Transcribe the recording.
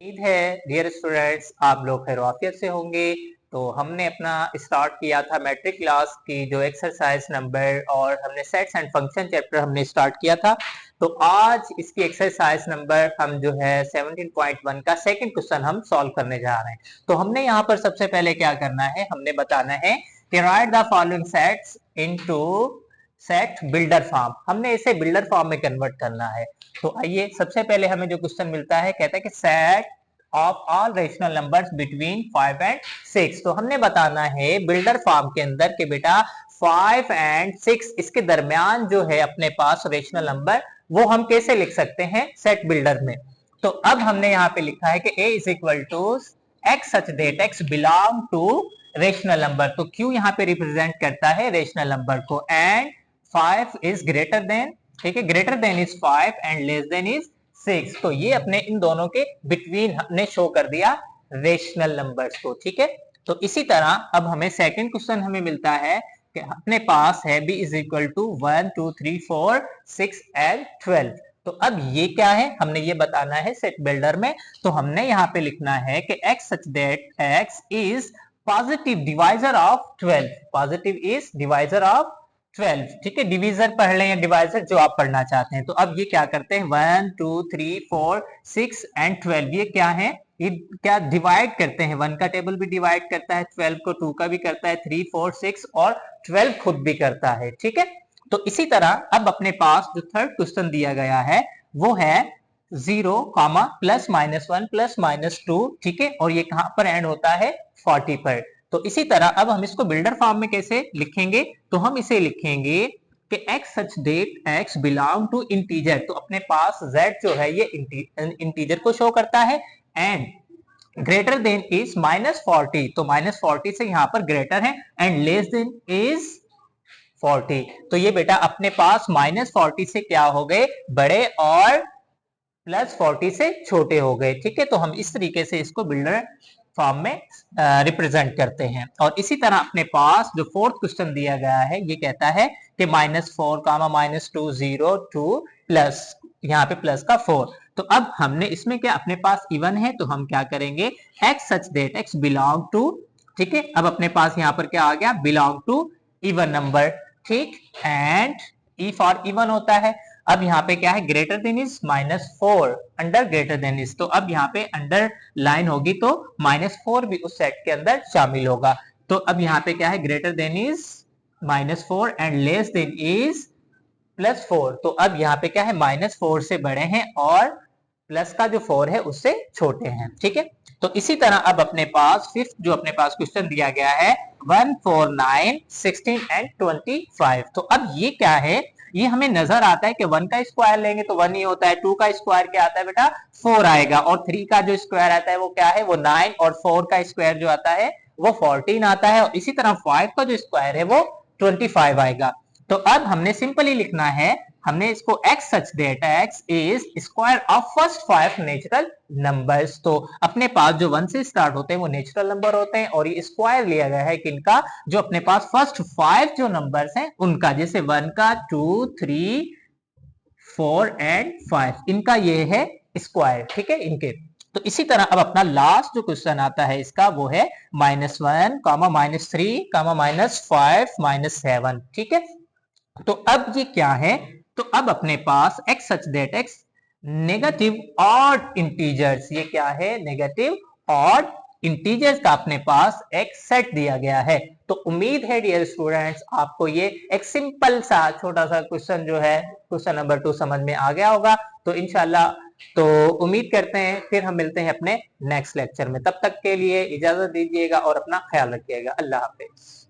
उम्मीद है dear students आप लोग खैरियत से होंगे। तो हमने अपना स्टार्ट किया था मैट्रिक क्लास की जो एक्सरसाइज नंबर और हमने सेट्स एंड फंक्शन चैप्टर हमने स्टार्ट किया था। तो आज इसकी एक्सरसाइज नंबर हम जो है 17.1 का सेकंड क्वेश्चन हम सॉल्व करने जा रहे हैं। तो हमने यहाँ पर सबसे पहले क्या करना है, हमने बताना है कि right the following sets into set builder form. हमने इसे बिल्डर फॉर्म में कन्वर्ट करना है। तो आइए सबसे पहले हमें जो क्वेश्चन मिलता है, कहता है कि set of all rational numbers between 5 and 6। तो हमने बताना है बिल्डर फॉर्म के अंदर कि बेटा 5 एंड 6 इसके दरमियान जो है अपने पास रेशनल नंबर वो हम कैसे लिख सकते हैं सेट बिल्डर में। तो अब हमने यहाँ पे लिखा है कि a is equal to X such that X belong to rational number. तो क्यू यहाँ पे रिप्रेजेंट करता है रेशनल नंबर को, एंड 5 इज ग्रेटर देन, ठीक है, greater than is 5 and less than is 6। तो ये अपने इन दोनों के बिटवीन हमने शो कर दिया रेशनल नंबर्स को, ठीक है। तो इसी तरह अब हमें सेकंड क्वेश्चन हमें मिलता है कि अपने पास है b is equal to 1 2 3 4 6 and 12। तो अब ये क्या है, हमने ये बताना है सेट बिल्डर में। तो हमने यहाँ पे लिखना है कि x such that x is positive divisor of 12। Positive is divisor of 12, ठीक है। डिवीजर पढ़ लें या डिवाइजर, जो आप पढ़ना चाहते हैं। तो अब ये क्या करते हैं, 1 2 3 4 6 एंड 12 ये क्या है, ये क्या डिवाइड करते हैं। 1 का टेबल भी डिवाइड करता है, 12 को 2 का भी करता है, 3 4 6 और 12 खुद भी करता है, ठीक है। तो इसी तरह अब अपने पास जो थर्ड क्वेश्चन दिया गया है वो है 0 कामा प्लस माइनस 1 प्लस माइनस 2, ठीक है। और ये कहां पर एंड होता है, 40 पर। तो इसी तरह अब हम इसको बिल्डर फॉर्म में कैसे लिखेंगे, तो हम इसे लिखेंगे कि x such that x belong to integer. तो अपने पास z जो है ये इंटीजर को शो करता है, एंड ग्रेटर देन इज -40। तो -40 से यहां पर ग्रेटर है, एंड लेस देन इज 40। तो ये बेटा अपने पास -40 से क्या हो गए, बड़े, और +40 से छोटे हो गए, ठीक है। तो हम इस तरीके से इसको बिल्डर फॉर्म में रिप्रेजेंट करते हैं। और इसी तरह अपने पास जो फोर्थ क्वेश्चन दिया गया है ये कहता है कि -4 कामा -2 0 2 प्लस, यहाँ पे प्लस का 4। तो अब हमने इसमें क्या, अपने पास इवन है तो हम क्या करेंगे, x such that x belong to, ठीक है। अब अपने पास यहाँ पर क्या आ गया, बिलोंग टू इवन नंबर, ठीक। एंड ई फॉर इवन होता है। अब यहाँ पे क्या है, greater than is -4 under greater than is. तो अब यहाँ पे अंडर लाइन होगी तो -4 भी उस सेट के अंदर शामिल होगा। तो अब यहाँ पे क्या है, greater than is -4 and less than is +4। तो अब यहाँ पे क्या है, -4 से बड़े हैं और प्लस का जो 4 है उससे छोटे हैं, ठीक है। तो इसी तरह अब अपने पास फिफ्थ जो अपने पास क्वेश्चन दिया गया है 1 4 9 16 एंड 25। तो अब ये क्या है, ये हमें नजर आता है कि 1 का स्क्वायर लेंगे तो 1 ही होता है, 2 का स्क्वायर क्या आता है बेटा, 4 आएगा, और 3 का जो स्क्वायर आता है वो क्या है, वो 9, और 4 का स्क्वायर जो आता है वो 14 आता है, और इसी तरह 5 का जो स्क्वायर है वो 25 आएगा। तो अब हमने सिंपली लिखना है, हमने इसको x such that x is square of first 5 natural numbers. तो अपने पास जो 1 से स्टार्ट होते हैं वो नेचुरल नंबर होते हैं, और ये स्क्वायर लिया गया है किनका, जो अपने पास फर्स्ट 5 जो नंबर्स हैं उनका, जैसे 1 का, 2 3 4 एंड 5, इनका ये है स्क्वायर, ठीक है, इनके। तो इसी तरह अब अपना लास्ट जो क्वेश्चन आता है इसका वो है -1 कामा -3 कामा -5 -7, ठीक है। तो अब ये क्या है, तो अब अपने पास x such that x negative odd integers, ये क्या है, नेगेटिव ऑड इंटीजर्स का अपने पास एक सेट दिया गया है। तो उम्मीद है डियर स्टूडेंट्स आपको ये एक सिंपल सा छोटा सा क्वेश्चन जो है क्वेश्चन नंबर 2 समझ में आ गया होगा। तो इंशाल्लाह तो उम्मीद करते हैं फिर हम मिलते हैं अपने नेक्स्ट लेक्चर में। तब तक के लिए इजाजत दीजिएगा और अपना ख्याल रखिएगा। अल्लाह हाफिज।